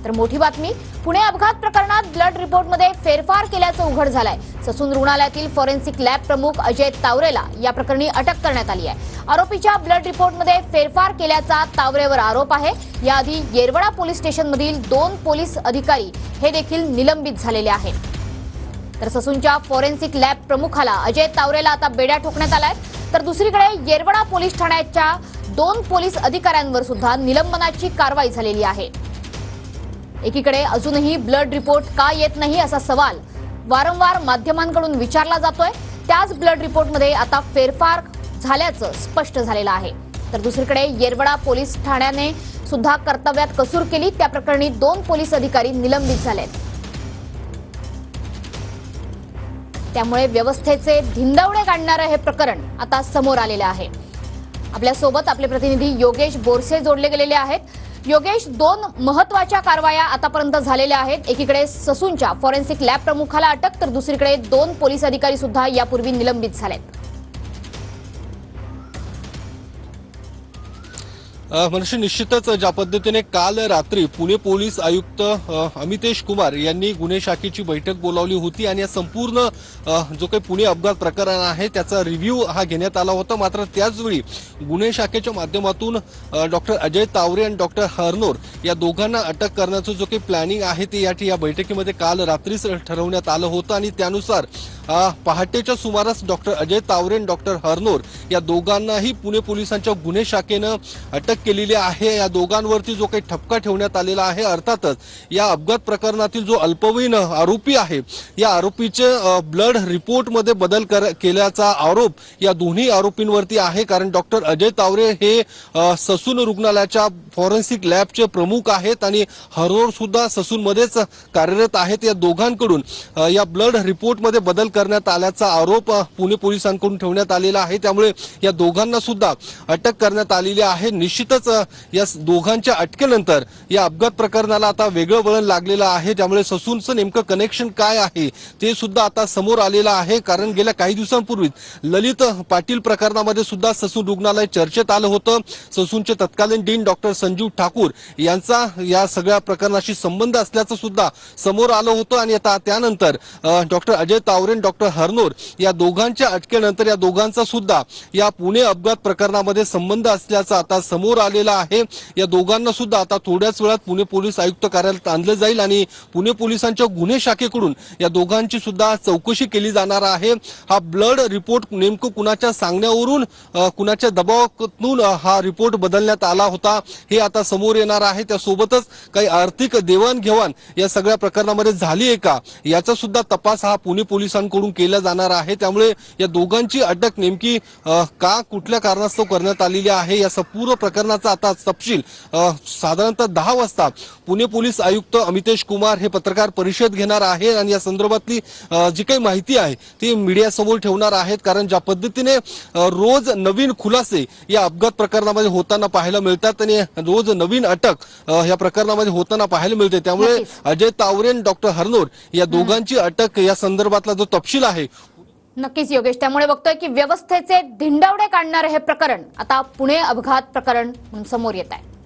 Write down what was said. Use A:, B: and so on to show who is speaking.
A: तर मोठी बातमी, पुणे अपघात प्रकरणात ब्लड रिपोर्टमध्ये फेरफार केल्याचं उघड झालंय। ससून रुग्णालयातील फॉरेन्सिक लॅब प्रमुख अजय तावरेला या प्रकरणी अटक करण्यात आली आहे। आरोपीच्या ब्लड रिपोर्टमध्ये फेरफार केल्याचा तावरेवर आरोप आहे। याआधी येरवडा पोलीस स्टेशनमधील 2 पोलीस अधिकारी हे देखील निलंबित झालेले आहेत। तर ससूनच्या फॉरेन्सिक लॅब प्रमुखाला अजय तावरेला आता बेड्या ठोकण्यात आलाय। तर दुसरीकडे येरवडा पोलीस ठाण्याच्या 2 पोलीस अधिकाऱ्यांवर सुद्धा निलंबनाची कारवाई झालेली आहे। एकीकडे अजूनही ब्लड रिपोर्ट का येत नाही असा सवाल वारंवार माध्यमांकडून विचारला जातोय। त्याच ब्लड रिपोर्टमध्ये आता फेरफार झाल्याचं स्पष्ट झालेलं आहे। तर दुसरीकडे येरवडा पोलीस ठाण्याने सुद्धा कर्तव्यात कसूर केली, त्या प्रकरणी 2 पोलीस अधिकारी निलंबित झालेत। त्यामुळे व्यवस्थेचे धिंडावडे काढणारे हे प्रकरण आता समोर आलेले आहे। आपल्या सोबत आपले प्रतिनिधी योगेश बोरसे जोडले गेलेले आहेत। योगेश, 2 महत्त्वाच्या कारवाया आतापर्यंत झालेल्या आहेत। एकीकडे ससूनच्या फॉरेन्सिक लॅब प्रमुखाला अटक, तर दुसरीकडे 2 पोलीस अधिकारी सुद्धा यापूर्वी निलंबित झालेत।
B: मनशी, निश्चितच ज्या पद्धतीने काल रात्री पुणे पोलीस आयुक्त अमितेश कुमार यांनी गुन्हे शाखेची बैठक बोलावली होती आणि या संपूर्ण जो काही पुणे अपघात प्रकरण आहे त्याचा रिव्ह्यू हा घेण्यात आला होता। मात्र त्याचवेळी गुन्हे शाखेच्या माध्यमातून डॉक्टर अजय तावरे आणि डॉक्टर हरनोर या दोघांना अटक करण्याचं जो काही प्लॅनिंग आहे ते या बैठकीमध्ये काल रात्रीच ठरवण्यात आलं होतं आणि त्यानुसार पहाटेच्या सुमारास डॉक्टर अजय तावरे आणि डॉक्टर हरनोर या दोघांनाही पुणे पोलिसांच्या गुन्हे शाखेनं अटक केलेली आहे। या दोघांवरती जो काही ठपका ठेवण्यात आलेला आहे, अर्थातच या अपघात प्रकरणातील जो अल्पवयीन आरोपी आहे या आरोपीचे ब्लड रिपोर्टमध्ये बदल केल्याचा आरोप या दोन्ही आरोपींवरती आहे। कारण डॉक्टर अजय तावरे हे ससून रुग्णालयाच्या फॉरेन्सिक लॅबचे प्रमुख आहेत आणि हरनोर सुद्धा ससूनमध्येच कार्यरत आहेत। या दोघांकडून या ब्लड रिपोर्टमध्ये बदल करण्यात आल्याचा आरोप पुणे पोलिसांकडून ठेवण्यात आलेला आहे। त्यामुळे या दोघांना सुद्धा अटक करण्यात आलेली आहे। निश्चितच या दोघांच्या अटकेनंतर या अपघात प्रकरणाला आता वेगळं वळण लागलेलं आहे। त्यामुळे ससूनचं नेमकं कनेक्शन काय आहे ते सुद्धा आता समोर आलेलं आहे। कारण गेल्या काही दिवसांपूर्वी ललित पाटील प्रकरणामध्ये सुद्धा ससून रुग्णालय चर्चेत आलं होतं। ससूनचे तत्कालीन डीन डॉक्टर संजीव ठाकूर यांचा या सगळ्या प्रकरणाशी संबंध असल्याचं सुद्धा समोर आलं होतं आणि आता त्यानंतर डॉक्टर अजय तावरे आणि डॉक्टर हरनोर या दोघांच्या अटकेनंतर या दोघांचा सुद्धा या पुणे अपघात प्रकरणामध्ये संबंध असल्याचं आता समोर आलेला आहे। या दोघांना सुद्धा आता थोड्याच वेळात पुणे पोलीस आयुक्त कार्यालयात आणलं जाईल आणि पुणे पोलिसांच्या गुन्हे शाखेकडून या दोघांची सुद्धा चौकशी केली जाणार आहे। हा ब्लड रिपोर्ट नेमकं कुणाच्या सांगण्यावरून कुणाच्या दबावातून हा रिपोर्ट बदलण्यात आला होता हे आता समोर येणार आहे। त्यासोबतच काही आर्थिक देवाणघेवाण या सगळ्या प्रकरणामध्ये झाली आहे का याचा सुद्धा तपास हा पुणे पोलिसांकडून केला जाणार आहे। त्यामुळे या दोघांची अटक नेमकी का कुठल्या कारणास्तव करण्यात आलेली आहे या संपूर्ण प्रकरणाचा आता तपशील साधारणतः 10 वाजता पुणे पोलीस आयुक्त अमितेश कुमार हे पत्रकार परिषद घेणार आहे आणि या संदर्भातली जी काही माहिती आहे ती मीडियासमोर ठेवणार आहेत। कारण ज्या पद्धतीने रोज नवीन खुलासे या अपघात प्रकरणामध्ये होताना पाहायला मिळतात आणि रोज नवीन अटक या प्रकरणामध्ये होताना पाहायला मिळते, त्यामुळे अजय तावरे आणि डॉक्टर हरनोर या दोघांची अटक या संदर्भातला जो तपशील आहे
A: नक्कीच योगेश, त्यामुळे बघतोय की व्यवस्थेचे धिंडावडे काढणारे हे प्रकरण आता पुणे अपघात प्रकरण म्हणून समोर येत आहे।